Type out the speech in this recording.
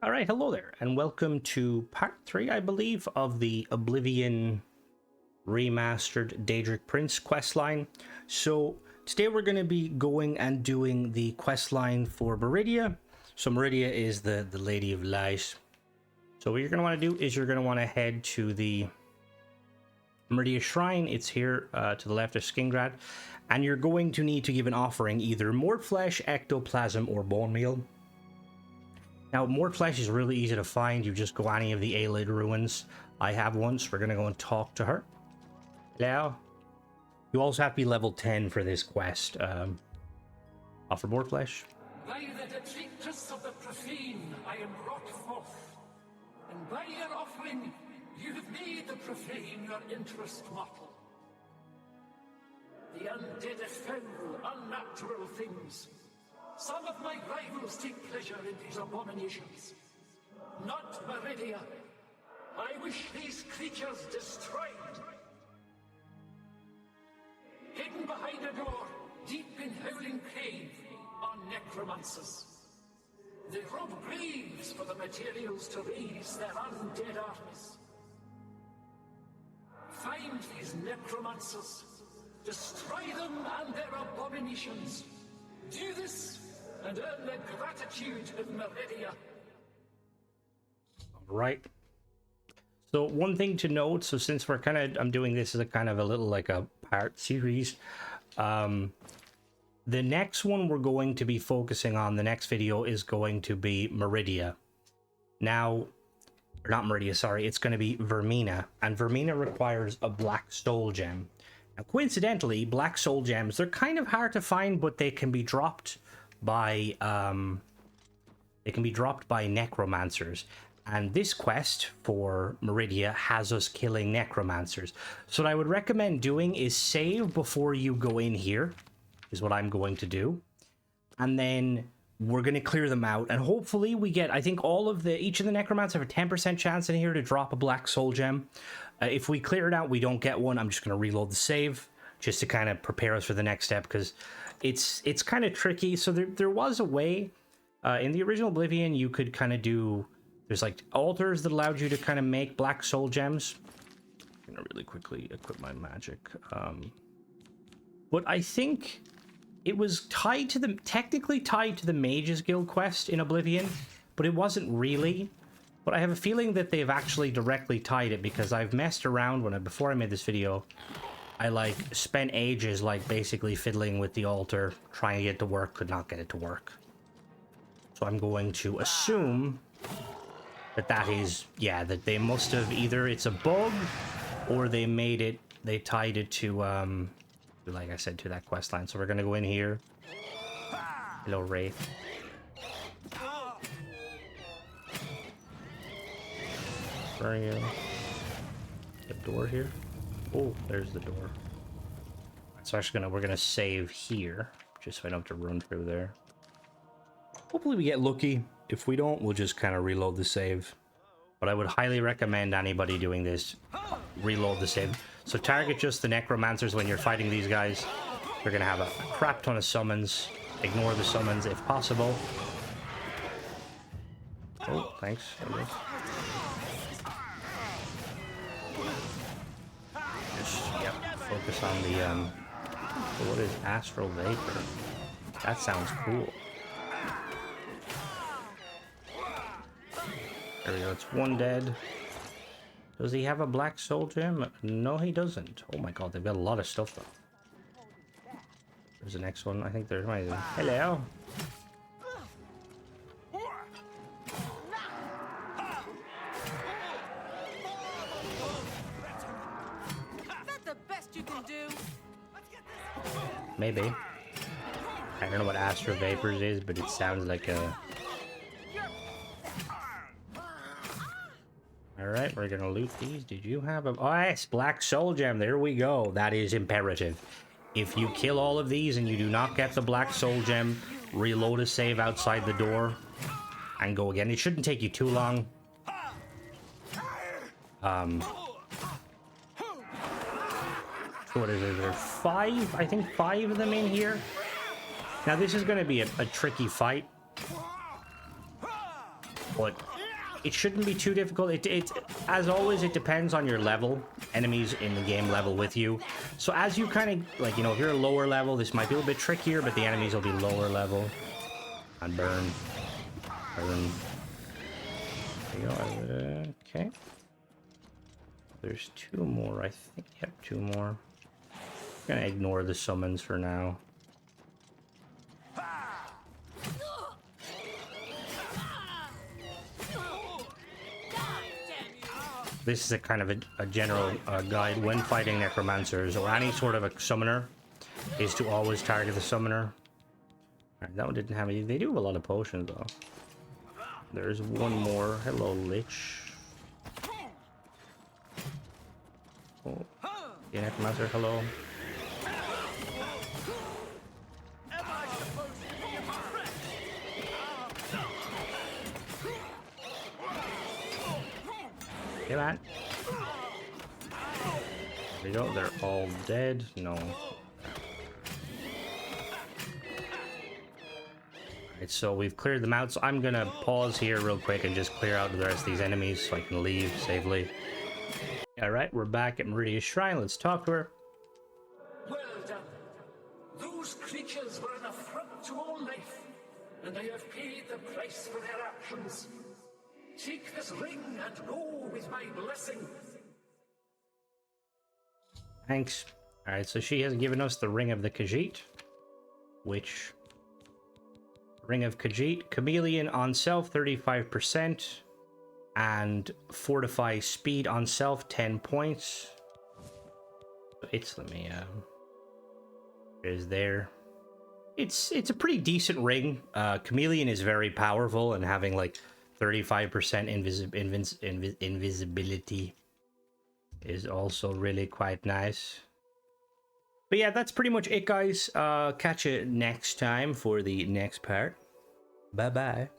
All right, hello there, and welcome to part 3, I believe, of the Oblivion Remastered Daedric Prince questline. So today we're going to be going and doing the questline for Meridia. So Meridia is the Lady of Light. So what you're going to want to do is you're going to want to head to the Meridia Shrine. It's here to the left of Skingrad. And you're going to need to give an offering, either more flesh, ectoplasm, or bone meal. Now, more flesh is really easy to find. You just go any of the Aelid ruins. I have one, so we're going to go and talk to her. Hello. You also have to be level 10 for this quest. Offer more flesh. By the detritus of the profane, I am brought forth. And by your offering, you have made the profane your interest mortal. The undead are foul, unnatural things. Some of my rivals take pleasure in these abominations. Not Meridia. I wish these creatures destroyed. Hidden behind a door, deep in howling cave, are necromancers. They rob graves for the materials to raise their undead armies. Find these necromancers, destroy them and their abominations. Do this and earn the gratitude of Meridia. Right. So one thing to note, so since I'm doing this as a kind of a little like a part series, the next one we're going to be focusing on, the next video is going to be Meridia. Now, or not Meridia, sorry, it's going to be Vermina, and Vermina requires a black soul gem. Now, coincidentally, black soul gems, they're kind of hard to find, but they can be dropped by necromancers. And this quest for Meridia has us killing necromancers. So what I would recommend doing is save before you go in here, is what I'm going to do. And then we're going to clear them out. And hopefully we get, I think each of the necromancers have a 10% chance in here to drop a black soul gem. If we clear it out, we don't get one, I'm just going to reload the save just to kind of prepare us for the next step, because it's kind of tricky. So there was a way in the original Oblivion, you could kind of there's like altars that allowed you to kind of make black soul gems. I'm going to really quickly equip my magic. But I think it was technically tied to the Mages Guild quest in Oblivion, but it wasn't really. But I have a feeling that they've actually directly tied it, because I've messed around before I made this video. I spent ages basically fiddling with the altar, trying to get it to work, could not get it to work. So I'm going to assume that is, yeah, that they must have either it's a bug or they tied it to, like I said, to that quest line. So we're going to go in here. Hello, Wraith. Where are you? The door here? Oh, there's the door. So actually we're gonna save here, just so I don't have to run through there. Hopefully we get lucky. If we don't, we'll just kind of reload the save. But I would highly recommend anybody doing this, reload the save. So target just the necromancers when you're fighting these guys. You're gonna have a crap ton of summons. Ignore the summons if possible. Oh, thanks. Focus on the what is astral vapor? That sounds cool. There we go, it's one dead. Does he have a black soul gem? No, he doesn't. Oh my god, they've got a lot of stuff though. There's the next one. I think there's my hello. Maybe. I don't know what Astral Vapors is, but it sounds like a... Alright, we're gonna loot these. Did you have a... Oh, yes, Black Soul Gem. There we go. That is imperative. If you kill all of these and you do not get the Black Soul Gem, reload a save outside the door and go again. It shouldn't take you too long. What is it? There are 5? I think 5 of them in here. Now this is going to be a tricky fight. but it shouldn't be too difficult. It as always, it depends on your level. Enemies in the game level with you. So as you kind of, like, you know, if you're a lower level, this might be a little bit trickier, but the enemies will be lower level. And burn. Burn. There you go. Okay. There's 2 more, I think. Yep, 2 more. I'm gonna ignore the summons for now. This is a kind of a general guide when fighting necromancers or any sort of a summoner, is to always target the summoner. Alright, that one didn't have any. They do have a lot of potions though. There's 1 more. Hello, Lich. Oh, yeah, necromancer. Hello. Hey, man. There you go. They're all dead. No. Alright, so we've cleared them out. So I'm gonna pause here real quick and just clear out the rest of these enemies so I can leave safely. Alright, we're back at Meridia's shrine. Let's talk to her. Well done. Those creatures were an affront to all life, and they have paid the price for their actions. Take this ring and go with my blessing. Thanks. Alright, so she has given us the Ring of the Khajiit, which... Ring of Khajiit, Chameleon on self 35%, and Fortify speed on self 10 points. It's, let me, is there. It's a pretty decent ring. Chameleon is very powerful, and having like 35% invisibility is also really quite nice. But yeah, that's pretty much it, guys. Catch you next time for the next part. Bye bye.